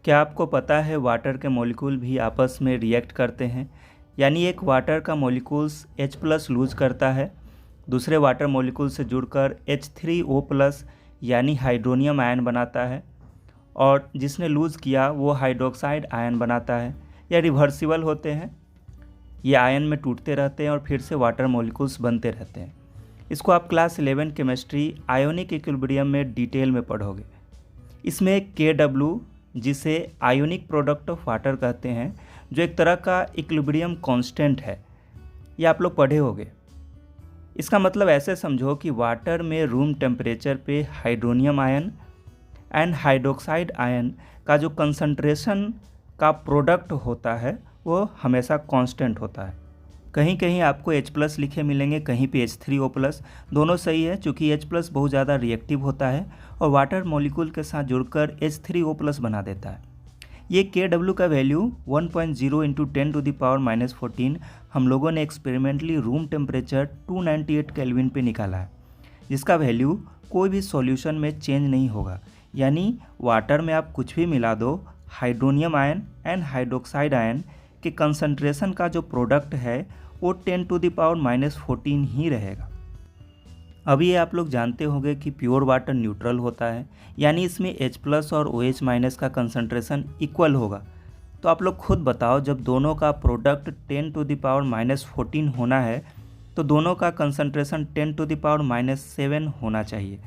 क्या आपको पता है वाटर के मॉलिक्यूल भी आपस में रिएक्ट करते हैं? यानी एक वाटर का मॉलिक्यूल्स H+ लूज करता है, दूसरे वाटर मॉलिक्यूल से जुड़कर H3O+ यानी हाइड्रोनियम आयन बनाता है, और जिसने लूज़ किया वो हाइड्रोक्साइड आयन बनाता है। यह रिवर्सिबल होते हैं, ये आयन में टूटते रहते हैं और फिर से वाटर मॉलिक्यूल्स बनते रहते हैं। इसको आप क्लास 11 केमिस्ट्री आयोनिक इक्विलिब्रियम में डिटेल में पढ़ोगे। इसमें Kw, जिसे आयोनिक प्रोडक्ट ऑफ वाटर कहते हैं, जो एक तरह का इक्विलिब्रियम कांस्टेंट है, ये आप लोग पढ़े होंगे। इसका मतलब ऐसे समझो कि वाटर में रूम टेम्परेचर पे hydronium ion and hydroxide ion का जो कंसंट्रेशन का प्रोडक्ट होता है वो हमेशा कांस्टेंट होता है। कहीं कहीं आपको H+ लिखे मिलेंगे, कहीं पे H3O+। दोनों सही है, चूँकि H+ बहुत ज़्यादा रिएक्टिव होता है और वाटर मॉलिक्यूल के साथ जुड़कर H3O+ बना देता है। ये Kw का वैल्यू 1.0 × 10⁻⁻14 हम लोगों ने एक्सपेरिमेंटली रूम टेम्परेचर 298 केल्विन पे निकाला है, जिसका वैल्यू कोई भी सॉल्यूशन में चेंज नहीं होगा। यानी वाटर में आप कुछ भी मिला दो, hydronium ion and hydroxide ion के कंसंट्रेशन का जो प्रोडक्ट है वो 10⁻⁻14 ही रहेगा। अभी ये आप लोग जानते होंगे कि प्योर वाटर न्यूट्रल होता है, यानी इसमें H+ और OH- का कंसंट्रेशन इक्वल होगा। तो आप लोग खुद बताओ, जब दोनों का प्रोडक्ट 10⁻⁻14 होना है तो दोनों का कंसंट्रेशन 10⁻⁻7 होना चाहिए,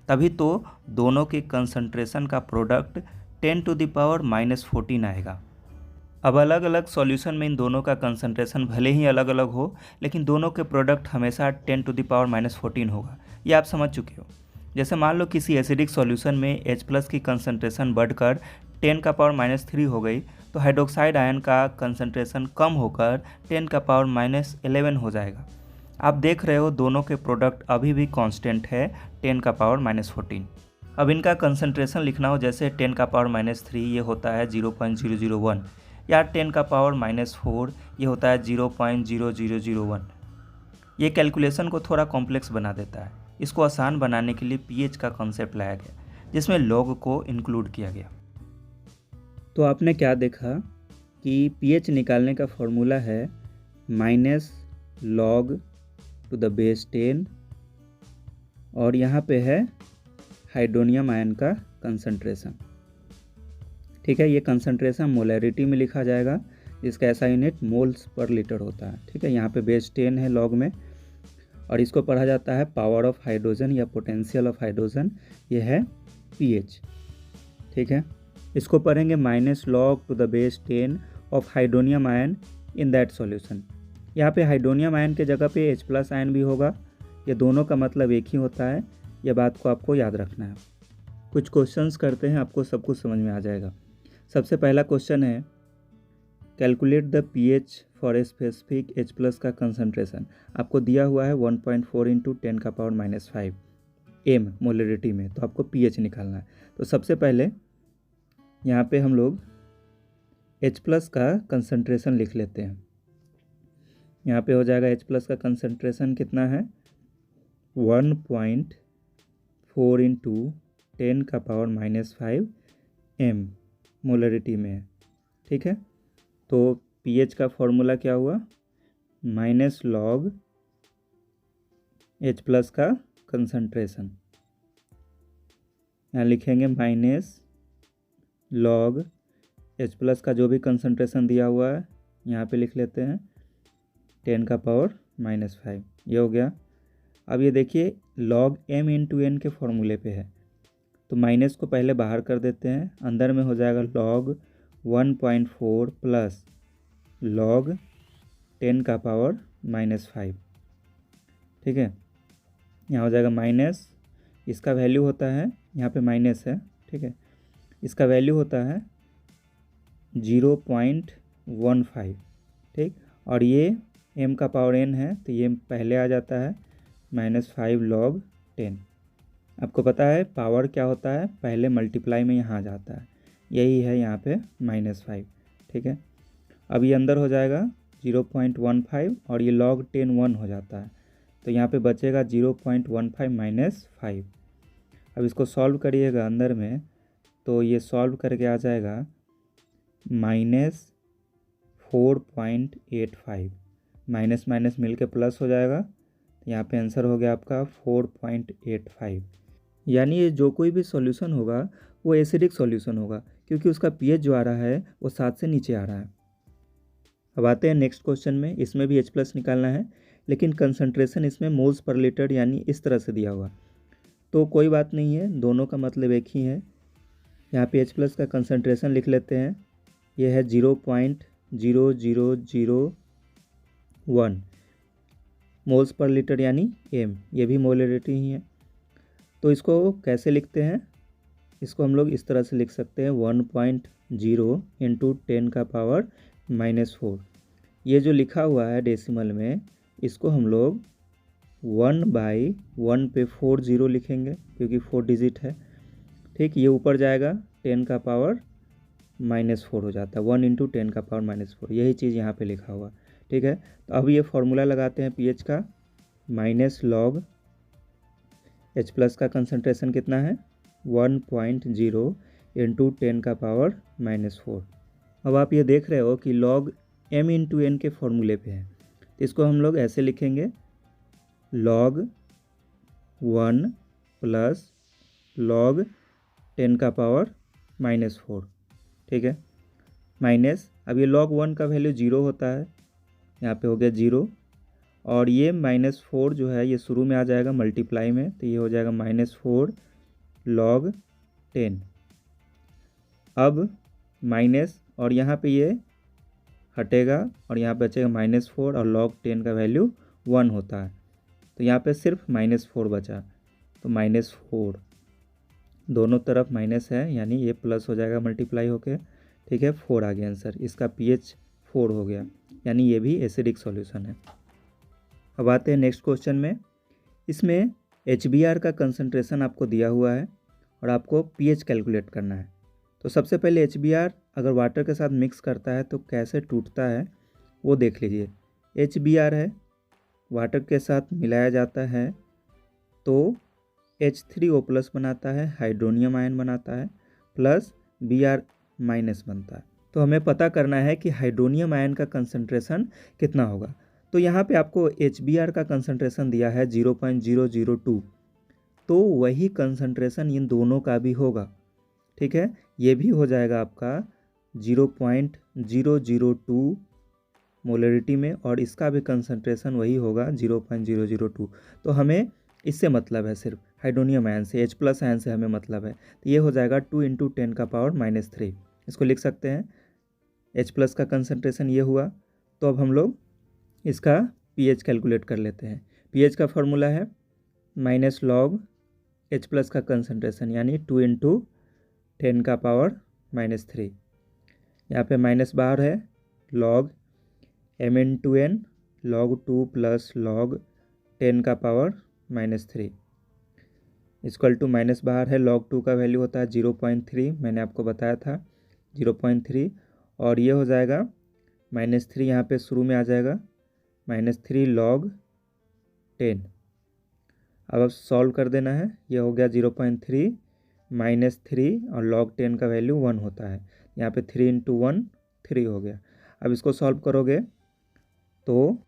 तभी तो दोनों के कंसंट्रेशन का प्रोडक्ट 10⁻⁻14 आएगा। अब अलग अलग सॉल्यूशन में इन दोनों का कंसंट्रेशन भले ही अलग अलग हो, लेकिन दोनों के प्रोडक्ट हमेशा 10⁻⁻14 होगा। ये आप समझ चुके हो। जैसे मान लो किसी एसिडिक सॉल्यूशन में H+ की कंसंट्रेशन बढ़कर 10⁻³ हो गई, तो हाइड्रोक्साइड आयन का कंसंट्रेशन कम होकर 10⁻11 हो जाएगा। आप देख रहे हो दोनों के प्रोडक्ट अभी भी कांस्टेंट है 10⁻14। अब इनका कंसंट्रेशन लिखना हो, जैसे 10⁻³ ये होता है 0.001, या 10⁻⁻4 ये होता है 0.0001। ये कैलकुलेशन को थोड़ा कॉम्प्लेक्स बना देता है। इसको आसान बनाने के लिए pH का कॉन्सेप्ट लाया गया, जिसमें लॉग को इंक्लूड किया गया। तो आपने क्या देखा कि pH निकालने का फॉर्मूला है -log⁻10, और यहाँ पे है हाइड्रोनियम आयन का कंसंट्रेशन। ठीक है, ये कंसंट्रेशन मोलैरिटी में लिखा जाएगा, जिसका ऐसा यूनिट मोल्स पर लीटर होता है। ठीक है, यहाँ पे बेस 10 है लॉग में, और इसको पढ़ा जाता है पावर ऑफ हाइड्रोजन या पोटेंशियल ऑफ हाइड्रोजन। ये है pH। ठीक है, इसको पढ़ेंगे -log⁻10 of hydronium ion in that solution. यहाँ पे हाइड्रोनियम आयन के जगह पे H+ आयन भी होगा। ये दोनों का मतलब एक ही होता है, यह बात को आपको याद रखना है। कुछ क्वेश्चंस करते हैं, आपको सब कुछ समझ में आ जाएगा। सबसे पहला क्वेश्चन है, calculate the pH for a specific H+ का कंसंट्रेशन। आपको दिया हुआ है 1.4 × 10⁻⁵ m मोलरिटी में, तो आपको pH निकालना है। तो सबसे पहले यहाँ पे हम लोग H+ का कंसंट्रेशन लिख लेते हैं। यहाँ पे हो जाएगा H+ का कंसंट्रेशन कितना है, 1.4 × 10⁻⁵ m मोलरिटी में है। ठीक है, तो pH का फॉर्मूला क्या हुआ, -log⁻H+ का कंसंट्रेशन। यहाँ लिखेंगे -log⁻H+ का जो भी कंसंट्रेशन दिया हुआ है यहाँ पे लिख लेते हैं 10⁻⁵। ये हो गया। अब ये देखिए log m × n के फॉर्मूले पे है, तो माइनस को पहले बाहर कर देते हैं। अंदर में हो जाएगा log 1.4 प्लस log 10⁻⁵। ठीक है, यहाँ हो जाएगा माइनस, इसका वैल्यू होता है, यहाँ पे माइनस है। ठीक है, इसका वैल्यू होता है 0.15। ठीक, और ये m का पावर n है, तो ये पहले आ जाता है -5 log 10। आपको पता है पावर क्या होता है, पहले मल्टीप्लाई में यहाँ आ जाता है, यही है यहाँ पे -5। ठीक है, अब ये अंदर हो जाएगा 0.15 और ये log 10 1 हो जाता है, तो यहाँ पे बचेगा 0.15 - 5। अब इसको सॉल्व करिएगा अंदर में, तो ये सॉल्व करके आ जाएगा -4.85, माइनस माइनस मिल के प्लस हो जाएगा, तो यहाँ पे आंसर हो गया आपका 4.85। यानी ये जो कोई भी सॉल्यूशन होगा वो एसिडिक सॉल्यूशन होगा, क्योंकि उसका पीएच जो आ रहा है वो 7 से नीचे आ रहा है। अब आते हैं नेक्स्ट क्वेश्चन में। इसमें भी H+ निकालना है, लेकिन कंसंट्रेशन इसमें मोल्स पर लीटर यानी इस तरह से दिया हुआ, तो कोई बात नहीं है, दोनों का मतलब एक ही है। यहाँ पे H+ का कंसंट्रेशन लिख लेते हैं, ये है 0.0001 मोल्स पर लीटर यानी m, ये भी मोलरिटी ही है। तो इसको कैसे लिखते हैं, इसको हम लोग इस तरह से लिख सकते हैं 1.0 इंटू 10⁻⁻⁴। ये जो लिखा हुआ है डेसिमल में, इसको हम लोग 1/1 पे 40 लिखेंगे, क्योंकि 4 डिजिट है। ठीक, ये ऊपर जाएगा 10⁻⁻⁴ हो जाता है, 1 इंटू 10⁻⁻⁴, यही चीज़ यहाँ पे लिखा हुआ। ठीक है, तो अब ये फॉर्मूला लगाते हैं पीएच का, -log H+ का कंसंट्रेशन कितना है 1.0 इंटू 10⁻⁻⁴। अब आप ये देख रहे हो कि log m इंटू n के फॉर्मूले पे है, तो इसको हम लोग ऐसे लिखेंगे log 1 प्लस log 10⁻⁻⁴। ठीक है, माइनस, अब ये log 1 का वैल्यू 0 होता है, यहाँ पे हो गया 0, और ये -4 जो है ये शुरू में आ जाएगा मल्टीप्लाई में, तो ये हो जाएगा -4 log 10। अब माइनस, और यहाँ पे ये हटेगा और यहाँ बचेगा -4, और log 10 का वैल्यू 1 होता है, तो यहाँ पे सिर्फ -4 बचा, तो -4, दोनों तरफ माइनस है, यानी ये प्लस हो जाएगा मल्टीप्लाई होके। ठीक है, 4 आ गया आंसर, इसका पीएच 4 हो गया, यानी ये भी एसिडिक सॉल्यूशन है। अब आते हैं नेक्स्ट क्वेश्चन में। इसमें HBr का कंसंट्रेशन आपको दिया हुआ है और आपको पीएच कैलकुलेट करना है। तो सबसे पहले HBr अगर वाटर के साथ मिक्स करता है तो कैसे टूटता है वो देख लीजिए। HBr है, वाटर के साथ मिलाया जाता है तो H3O+ बनाता है, हाइड्रोनियम आयन बनाता है, प्लस Br- बनता है। तो हमें पता करना है कि हाइड्रोनियम आयन का कंसंट्रेशन कितना होगा। तो यहाँ पे आपको HBr का कंसंट्रेशन दिया है 0.002, तो वही कंसंट्रेशन इन दोनों का भी होगा। ठीक है, ये भी हो जाएगा आपका 0.002 मोलरिटी में, और इसका भी कंसंट्रेशन वही होगा 0.002। तो हमें इससे मतलब है, सिर्फ हाइड्रोनियम आयन से, H+ आयन से हमें मतलब है, तो ये हो जाएगा 2 इंटू 10⁻⁻3। इसको लिख सकते हैं, H+ का कंसंट्रेशन ये हुआ। तो अब हम लोग इसका पीएच कैलकुलेट कर लेते हैं। पीएच का फॉर्मूला है -log H+ का कंसंट्रेशन यानी 2 इंटू 10⁻⁻3। यहाँ पे माइनस बाहर है, log m into n, log 2 plus log 10⁻⁻3 equal to minus बाहर है, log 2 का वैल्यू होता है 0.3, मैंने आपको बताया था 0.3, और ये हो जाएगा -3, यहाँ पे शुरू में आ जाएगा -3 log 10। अब सॉल्व कर देना है, ये हो गया 0.3 -3, और log 10 का वैल्यू 1 होता है, यहाँ पे 3 इंटू 1 3 हो गया। अब इसको सॉल्व करोगे तो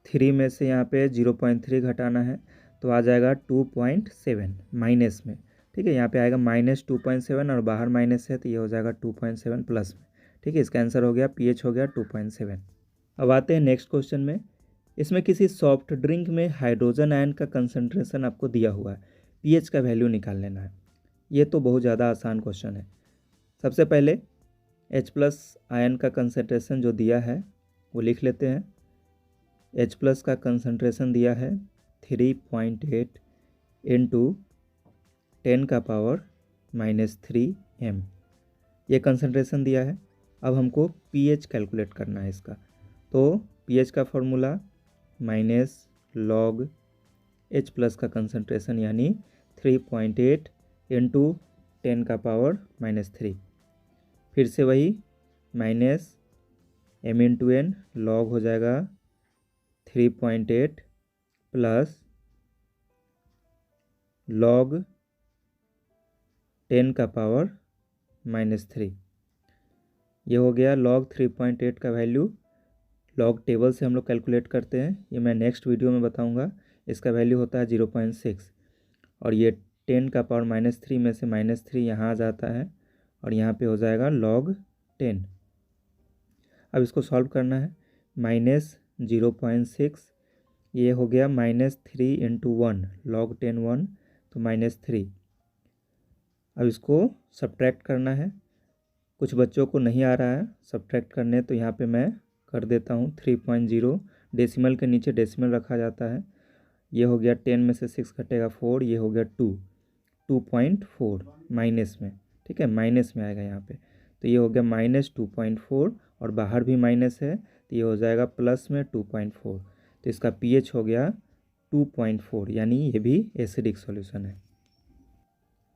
3 में से यहाँ पे 0.3 घटाना है, तो आ जाएगा 2.7 माइनस में। ठीक है, यहाँ पे आएगा -2.7 और बाहर माइनस है, तो ये हो जाएगा 2.7 प्लस में। ठीक है, इसका आंसर हो गया, पीएच हो गया 2.7। अब आते हैं नेक्स्ट क्वेश्चन में। इसमें किसी सॉफ्ट ड्रिंक में हाइड्रोजन आयन का कंसंट्रेशन आपको दिया हुआ है, पीएच का वैल्यू निकाल लेना है। ये तो बहुत ज़्यादा आसान क्वेश्चन है। सबसे पहले H+ आयन का कंसंट्रेशन जो दिया है वो लिख लेते हैं। H+ का कंसंट्रेशन दिया है 3.8 इंटू 10⁻⁻3 m, ये कंसंट्रेशन दिया है। अब हमको पीएच कैलकुलेट करना है इसका। तो पीएच का फॉर्मूला -log H+ का कंसंट्रेशन यानी 3.8 इंटू 10⁻⁻3, फिर से वही -m इंटू n, log हो जाएगा 3.8 प्लस log 10⁻⁻3, ये हो गया log 3.8 का वैल्यू। लॉग टेबल से हम लोग कैलकुलेट करते हैं, ये मैं नेक्स्ट वीडियो में बताऊंगा। इसका वैल्यू होता है 0.6 और ये 10 का पावर -3 में से -3 यहाँ आ जाता है और यहाँ पे हो जाएगा log 10। अब इसको सॉल्व करना है। -0.6 ये हो गया -3 × 1, log 10 1 तो -3। अब इसको सब्ट्रैक्ट करना है। कुछ बच्चों को नहीं आ रहा है सब्ट्रैक्ट करने, तो यहाँ पे मैं कर देता हूँ 3.0। डेसिमल के नीचे डेसिमल रखा जाता है। ये हो गया 10 में से 6 घटेगा 4, ये हो गया 2.4 माइनस में, ठीक है, माइनस में आएगा यहाँ पे। तो ये हो गया -2.4 और बाहर भी माइनस है तो ये हो जाएगा प्लस में 2.4। तो इसका pH हो गया 2.4, यानी ये भी एसिडिक सॉल्यूशन है।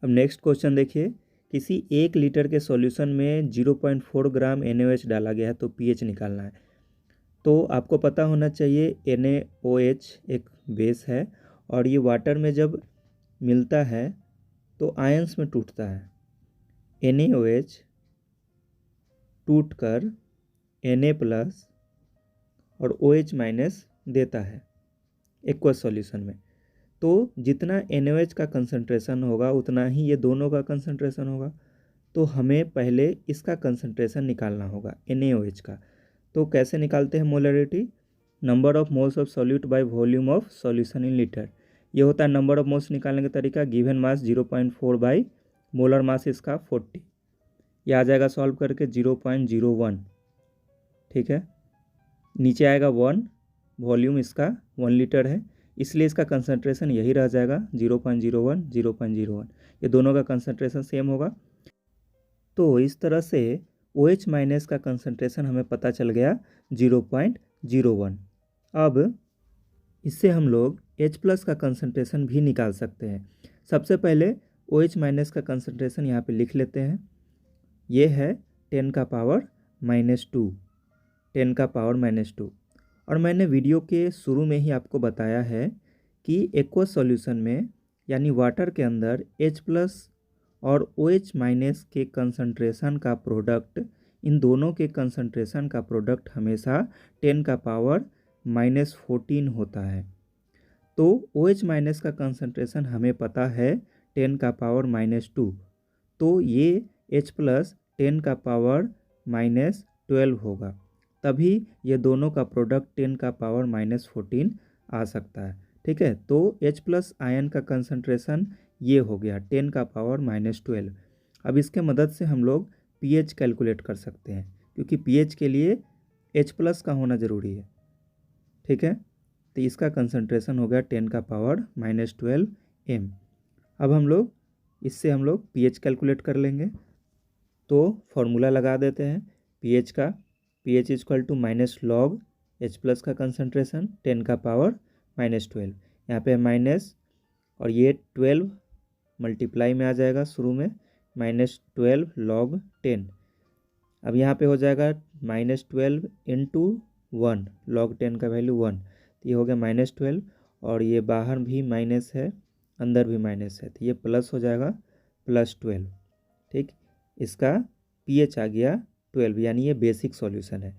अब नेक्स्ट क्वेश्चन देखिए, किसी 1 लीटर के सॉल्यूशन में 0.4 ग्राम NaOH डाला गया है तो pH निकालना है। तो आपको पता होना चाहिए NaOH एक बेस है और ये वाटर में जब मिलता है तो आयंस में टूटता है। NaOH टूटकर Na+ और OH- देता है एक्वस सॉल्यूशन में। तो जितना NaOH का कंसंट्रेशन होगा उतना ही ये दोनों का कंसंट्रेशन होगा। तो हमें पहले इसका कंसंट्रेशन निकालना होगा NaOH का। तो कैसे निकालते हैं molarity? Number of moles of solute by volume of solution in litre. ये होता है नंबर ऑफ मोल्स निकालने का तरीका। Given mass 0.4 by molar mass इसका 40। ये आ जाएगा सॉल्व करके 0.01, ठीक है। नीचे आएगा 1, वॉल्यूम इसका 1 लीटर है इसलिए इसका कंसंट्रेशन यही रह जाएगा 0.01 0.01। ये दोनों का कंसंट्रेशन सेम होगा। तो इस तरह से OH- का कंसंट्रेशन हमें पता चल गया 0.01। अब इससे हम लोग H+ का कंसंट्रेशन भी निकाल सकते हैं। सबसे पहले OH- का कंसंट्रेशन यहाँ पे लिख लेते हैं। ये है 10 का पावर -2, 10 का पावर -2। और मैंने वीडियो के शुरू में ही आपको बताया है कि एक्वस सॉल्यूशन में यानी वाटर के अंदर H+ और OH- के कंसंट्रेशन का प्रोडक्ट, इन दोनों के कंसंट्रेशन का प्रोडक्ट हमेशा 10 का पावर -14 होता है। तो OH- का कंसंट्रेशन हमें पता है 10 का पावर -2, तो ये H+ 10 का पावर -12 होगा, तभी ये दोनों का प्रोडक्ट 10 का पावर -14 आ सकता है, ठीक है। तो H+ आयन का कंसंट्रेशन ये हो गया 10 का पावर -12। अब इसके मदद से हम लोग pH कैलकुलेट कर सकते हैं, क्योंकि pH के लिए H+ का होना ज़रूरी है, ठीक है। तो इसका कंसंट्रेशन हो गया 10 का पावर -12 m। अब इससे हम लोग pH कैलकुलेट कर लेंगे। तो फॉर्मूला लगा देते हैं pH का। pH = -log H+ का कंसंट्रेशन 10 का पावर -12। यहाँ पे माइनस और ये 12 मल्टीप्लाई में आ जाएगा शुरू में, -12 log 10। अब यहाँ पे हो जाएगा -12 × 1, log 10 का वैल्यू 1, तो ये हो गया -12 और ये बाहर भी माइनस है अंदर भी माइनस है तो ये प्लस हो जाएगा +12, ठीक। इसका pH आ गया 12, यानी ये बेसिक सॉल्यूशन है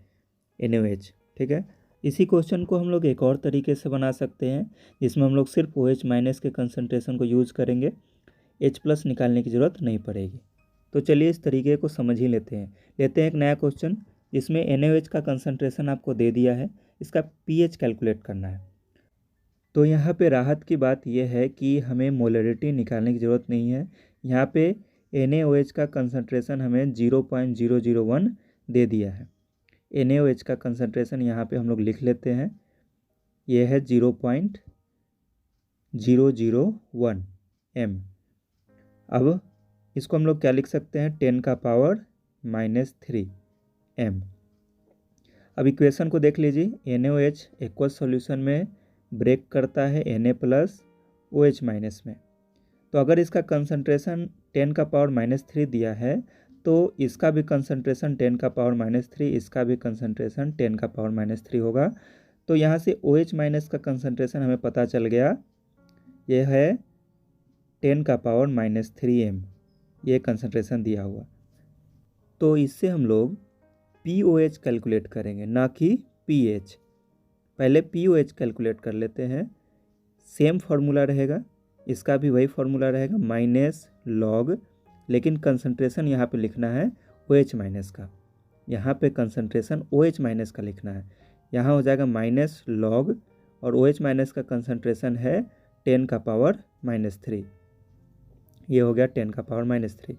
NaOH, ठीक है। इसी क्वेश्चन को हम लोग एक और तरीके से बना सकते हैं, जिसमें हम लोग सिर्फ OH- के कंसंट्रेशन को यूज़ करेंगे, H+ निकालने की ज़रूरत नहीं पड़ेगी। तो चलिए इस तरीके को समझ ही लेते हैं। एक नया क्वेश्चन जिसमें NaOH का कंसंट्रेशन आपको दे दिया है, इसका pH कैलकुलेट करना है। तो यहाँ पे राहत की बात यह है कि हमें मोलरिटी निकालने की ज़रूरत नहीं है। यहाँ पे NaOH का कंसंट्रेशन हमें 0.001 दे दिया है। NaOH का कंसंट्रेशन यहाँ पे हम लोग लिख लेते हैं, यह है 0.001 m। अब इसको हम लोग क्या लिख सकते हैं, 10 का पावर -3 m। अब इक्वेशन को देख लीजिए, NaOH एक्वस सॉल्यूशन में ब्रेक करता है Na+ OH- में। तो अगर इसका कंसंट्रेशन 10 का पावर -3 दिया है तो इसका भी कंसंट्रेशन 10 का पावर -3, इसका भी कंसंट्रेशन 10 का पावर -3 होगा। तो यहाँ से OH- का कंसंट्रेशन हमें पता चल गया, यह है 10 का पावर -3 m, ये कंसंट्रेशन दिया हुआ। तो इससे हम लोग POH कैलकुलेट करेंगे, ना कि pH। पहले POH कैलकुलेट कर लेते हैं। सेम फार्मूला रहेगा, इसका भी वही फार्मूला रहेगा, माइनस लॉग, लेकिन कंसंट्रेशन यहाँ पे लिखना है OH माइनस का, यहाँ पे कंसंट्रेशन OH माइनस का लिखना है। यहाँ हो जाएगा माइनस लॉग, और OH माइनस का कंसंट्रेशन है 10⁻³ ये हो गया 10⁻³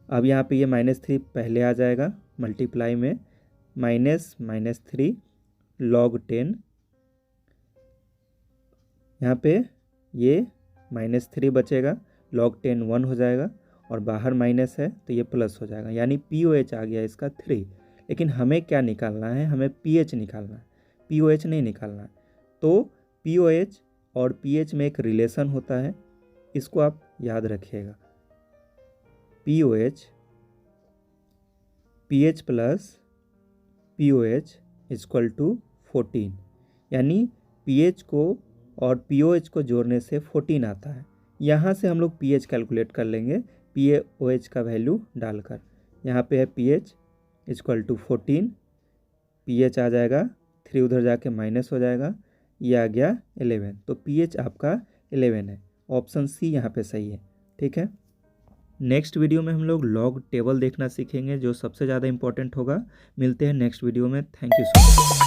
अब यहाँ पे ये -3 पहले आ जाएगा मल्टीप्लाई में, -3 log 10, यहाँ पे ये -3 बचेगा, log 10 1 हो जाएगा, और बाहर माइनस है तो ये प्लस हो जाएगा, यानी POH आ गया इसका 3। लेकिन हमें क्या निकालना है, हमें pH निकालना है, POH नहीं निकालना है। तो POH और pH में एक रिलेशन होता है, इसको आप याद रखिएगा। POH pH plus POH equal to 14, यानी pH को और POH को जोड़ने से 14 आता है। यहाँ से हम लोग pH कैलकुलेट कर लेंगे POH का वैल्यू डालकर। यहाँ पे है pH इक्वल टू 14, pH आ जाएगा 3 उधर जाके माइनस हो जाएगा, ये आ गया 11, तो pH आपका 11 है। ऑप्शन सी यहाँ पे सही है। ठीक है, नेक्स्ट वीडियो में हम लोग लॉग टेबल देखना सीखेंगे, जो सबसे ज़्यादा इंपॉर्टेंट होगा। मिलते हैं नेक्स्ट वीडियो में। Thank you so much.